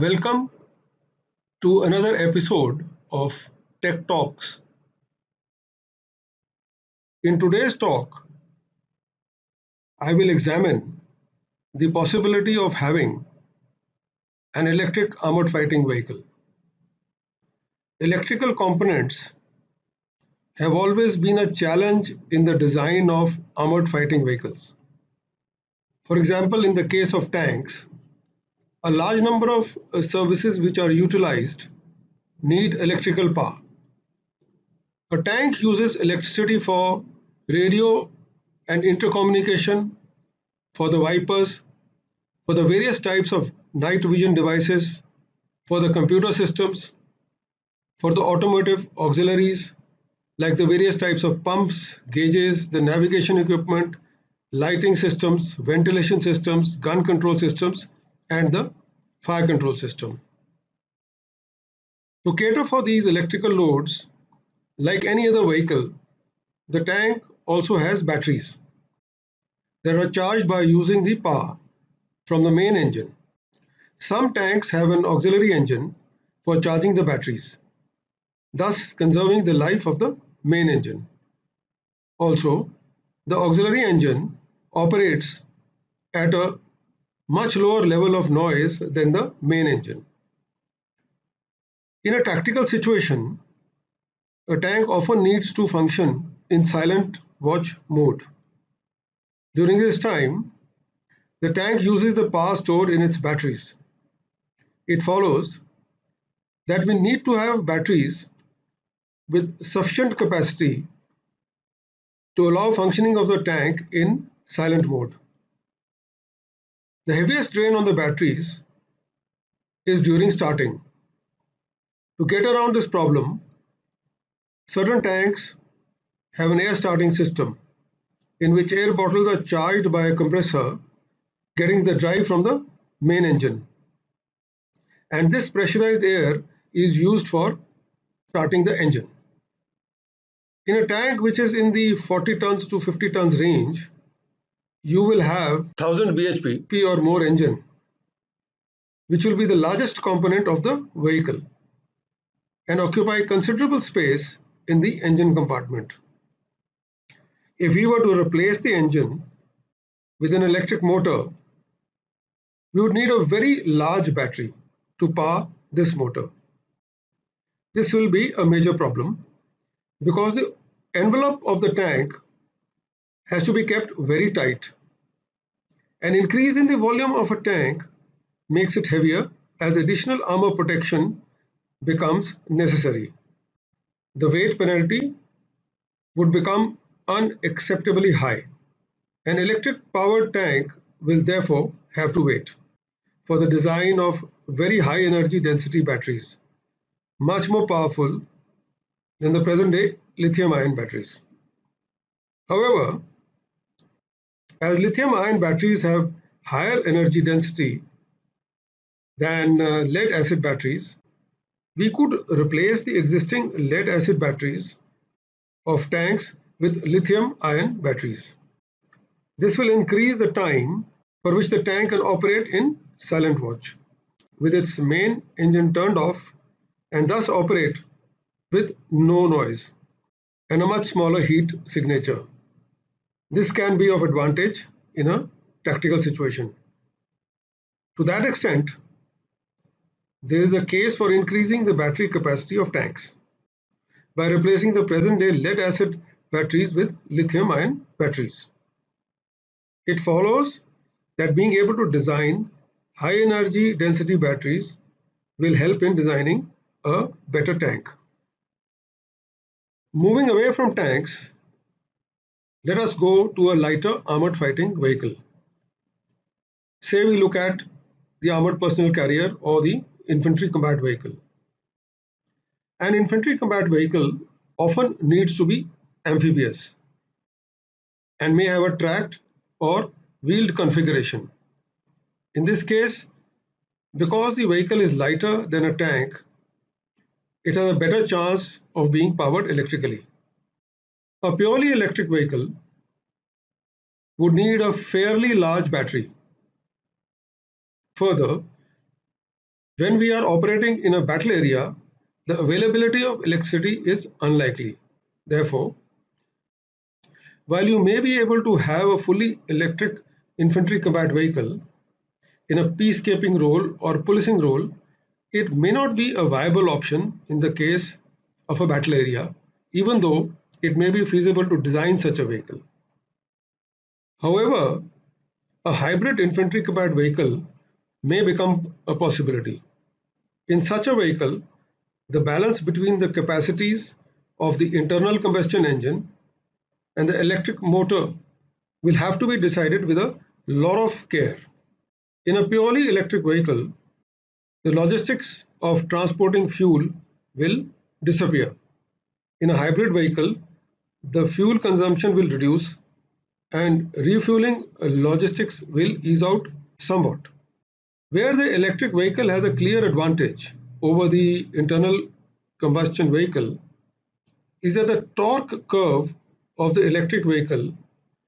Welcome to another episode of Tech Talks. In today's talk, I will examine the possibility of having an electric armored fighting vehicle. Electrical components have always been a challenge in the design of armored fighting vehicles. For example, in the case of tanks, a large number of services which are utilized need electrical power. A tank uses electricity for radio and intercommunication, for the wipers, for the various types of night vision devices, for the computer systems, for the automotive auxiliaries like the various types of pumps, gauges, the navigation equipment, lighting systems, ventilation systems, gun control systems, and the fire control system. To cater for these electrical loads, like any other vehicle, the tank also has batteries that are charged by using the power from the main engine. Some tanks have an auxiliary engine for charging the batteries, thus conserving the life of the main engine. Also, the auxiliary engine operates at a much lower level of noise than the main engine. In a tactical situation, a tank often needs to function in silent watch mode. During this time, the tank uses the power stored in its batteries. It follows that we need to have batteries with sufficient capacity to allow functioning of the tank in silent mode. The heaviest drain on the batteries is during starting. To get around this problem, certain tanks have an air starting system in which air bottles are charged by a compressor getting the drive from the main engine. And this pressurized air is used for starting the engine. In a tank which is in the 40 tons to 50 tons range, you will have 1000 bhp or more engine, which will be the largest component of the vehicle and occupy considerable space in the engine compartment. If we were to replace the engine with an electric motor, we would need a very large battery to power this motor. This will be a major problem because the envelope of the tank has to be kept very tight. An increase in the volume of a tank makes it heavier as additional armor protection becomes necessary. The weight penalty would become unacceptably high. An electric powered tank will therefore have to wait for the design of very high energy density batteries, much more powerful than the present day lithium-ion batteries. However, as lithium-ion batteries have higher energy density than lead-acid batteries, we could replace the existing lead-acid batteries of tanks with lithium-ion batteries. This will increase the time for which the tank can operate in silent watch with its main engine turned off and thus operate with no noise and a much smaller heat signature. This can be of advantage in a tactical situation. To that extent, there is a case for increasing the battery capacity of tanks by replacing the present-day lead-acid batteries with lithium-ion batteries. It follows that being able to design high-energy density batteries will help in designing a better tank. Moving away from tanks, let us go to a lighter armored fighting vehicle. Say we look at the armored personnel carrier or the infantry combat vehicle. An infantry combat vehicle often needs to be amphibious and may have a tracked or wheeled configuration. In this case, because the vehicle is lighter than a tank, it has a better chance of being powered electrically. A purely electric vehicle would need a fairly large battery. Further, When we are operating in a battle area, the availability of electricity is unlikely. Therefore, while you may be able to have a fully electric infantry combat vehicle in a peacekeeping role or policing role, it may not be a viable option in the case of a battle area, even though it may be feasible to design such a vehicle. However, a hybrid infantry combat vehicle may become a possibility. In such a vehicle, the balance between the capacities of the internal combustion engine and the electric motor will have to be decided with a lot of care. In a purely electric vehicle, the logistics of transporting fuel will disappear. In a hybrid vehicle, the fuel consumption will reduce and refueling logistics will ease out somewhat. Where the electric vehicle has a clear advantage over the internal combustion vehicle is that the torque curve of the electric vehicle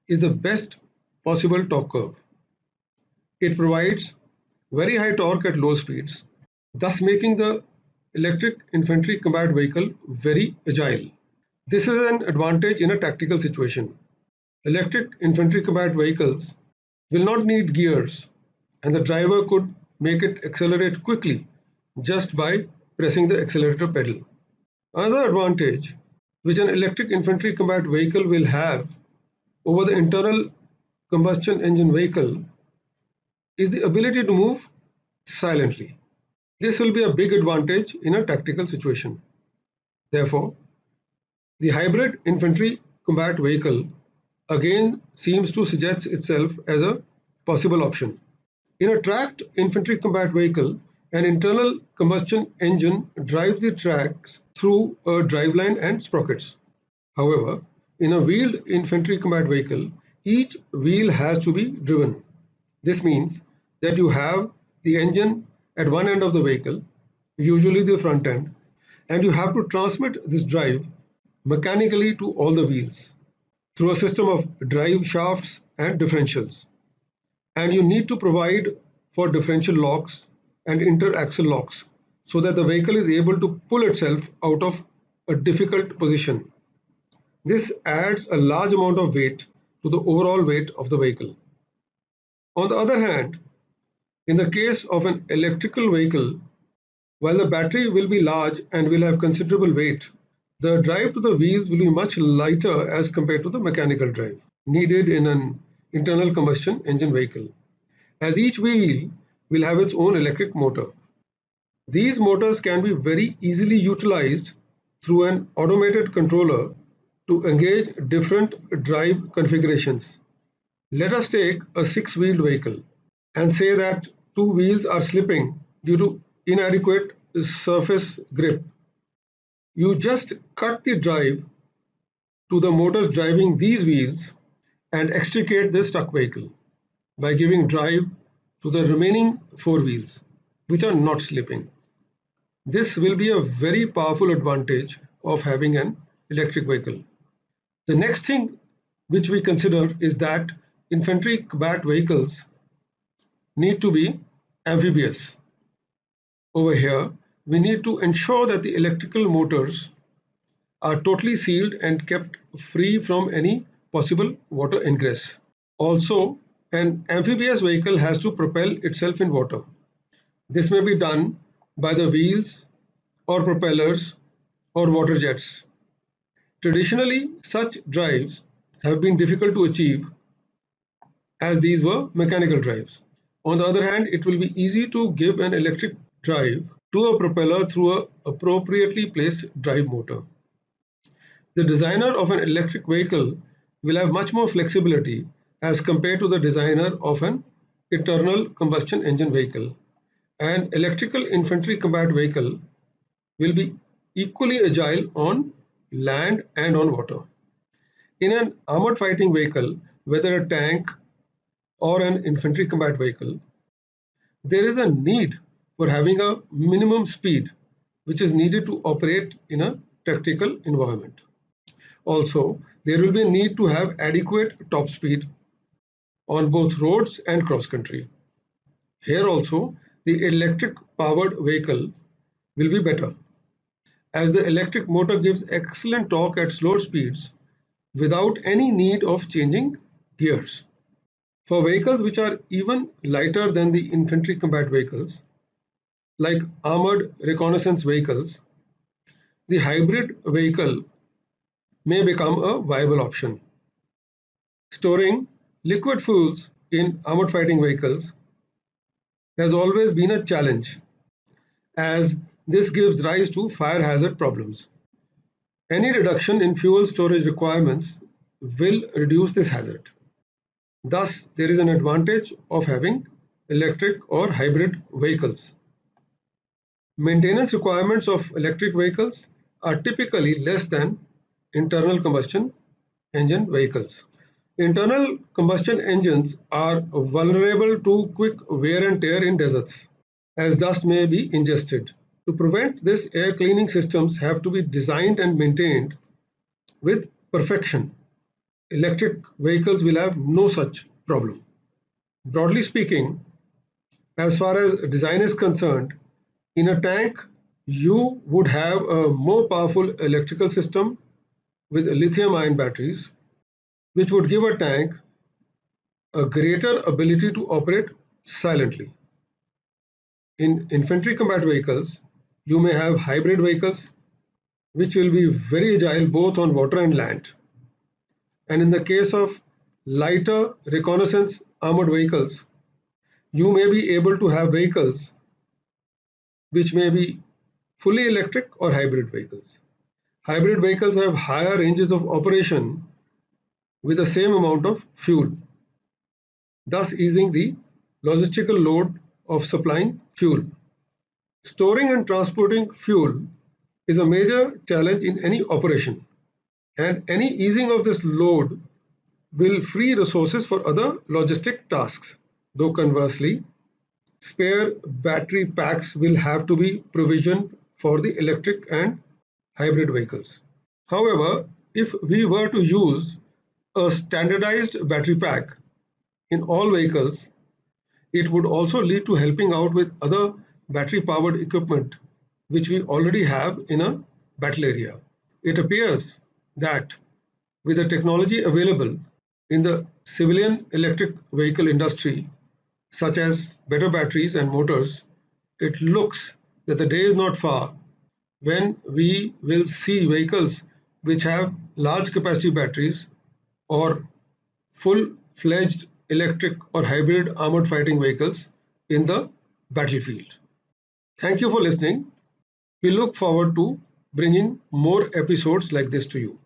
is the best possible torque curve. It provides very high torque at low speeds, thus making the electric infantry combat vehicle very agile. This is an advantage in a tactical situation. Electric infantry combat vehicles will not need gears, and the driver could make it accelerate quickly just by pressing the accelerator pedal. Another advantage which an electric infantry combat vehicle will have over the internal combustion engine vehicle is the ability to move silently. This will be a big advantage in a tactical situation. Therefore, the hybrid infantry combat vehicle again seems to suggest itself as a possible option. In a tracked infantry combat vehicle, an internal combustion engine drives the tracks through a driveline and sprockets. However, in a wheeled infantry combat vehicle, each wheel has to be driven. This means that you have the engine at one end of the vehicle, usually the front end, and you have to transmit this drive mechanically to all the wheels through a system of drive shafts and differentials. And you need to provide for differential locks and interaxle locks so that the vehicle is able to pull itself out of a difficult position. This adds a large amount of weight to the overall weight of the vehicle. On the other hand, in the case of an electrical vehicle, while the battery will be large and will have considerable weight, the drive to the wheels will be much lighter as compared to the mechanical drive needed in an internal combustion engine vehicle, as each wheel will have its own electric motor. These motors can be very easily utilized through an automated controller to engage different drive configurations. Let us take a six-wheeled vehicle and say that two wheels are slipping due to inadequate surface grip. You just cut the drive to the motors driving these wheels and extricate the stuck vehicle by giving drive to the remaining four wheels, which are not slipping. This will be a very powerful advantage of having an electric vehicle. The next thing which we consider is that infantry combat vehicles need to be amphibious. Over here, we need to ensure that the electrical motors are totally sealed and kept free from any possible water ingress. Also, an amphibious vehicle has to propel itself in water. This may be done by the wheels or propellers or water jets. Traditionally, such drives have been difficult to achieve as these were mechanical drives. On the other hand, it will be easy to give an electric drive to a propeller through an appropriately placed drive motor. The designer of an electric vehicle will have much more flexibility as compared to the designer of an internal combustion engine vehicle. An electrical infantry combat vehicle will be equally agile on land and on water. In an armored fighting vehicle, whether a tank or an infantry combat vehicle, there is a need for having a minimum speed which is needed to operate in a tactical environment. Also, there will be a need to have adequate top speed on both roads and cross country. Here also, the electric powered vehicle will be better, as the electric motor gives excellent torque at slower speeds without any need of changing gears. For vehicles which are even lighter than the infantry combat vehicles, like armored reconnaissance vehicles, the hybrid vehicle may become a viable option. Storing liquid fuels in armored fighting vehicles has always been a challenge, as this gives rise to fire hazard problems. Any reduction in fuel storage requirements will reduce this hazard. Thus, there is an advantage of having electric or hybrid vehicles. Maintenance requirements of electric vehicles are typically less than internal combustion engine vehicles. Internal combustion engines are vulnerable to quick wear and tear in deserts, as dust may be ingested. To prevent this, air cleaning systems have to be designed and maintained with perfection. Electric vehicles will have no such problem. Broadly speaking, as far as design is concerned, in a tank, you would have a more powerful electrical system with lithium-ion batteries, which would give a tank a greater ability to operate silently. In infantry combat vehicles, you may have hybrid vehicles, which will be very agile both on water and land. And in the case of lighter reconnaissance armored vehicles, you may be able to have vehicles which may be fully electric or hybrid vehicles. Hybrid vehicles have higher ranges of operation with the same amount of fuel, thus easing the logistical load of supplying fuel. Storing and transporting fuel is a major challenge in any operation, and any easing of this load will free resources for other logistic tasks. Though conversely, spare battery packs will have to be provisioned for the electric and hybrid vehicles. However, if we were to use a standardized battery pack in all vehicles, it would also lead to helping out with other battery powered equipment which we already have in a battle area. It appears that with the technology available in the civilian electric vehicle industry, such as better batteries and motors, it looks that the day is not far when we will see vehicles which have large capacity batteries or full-fledged electric or hybrid armored fighting vehicles in the battlefield. Thank you for listening. We look forward to bringing more episodes like this to you.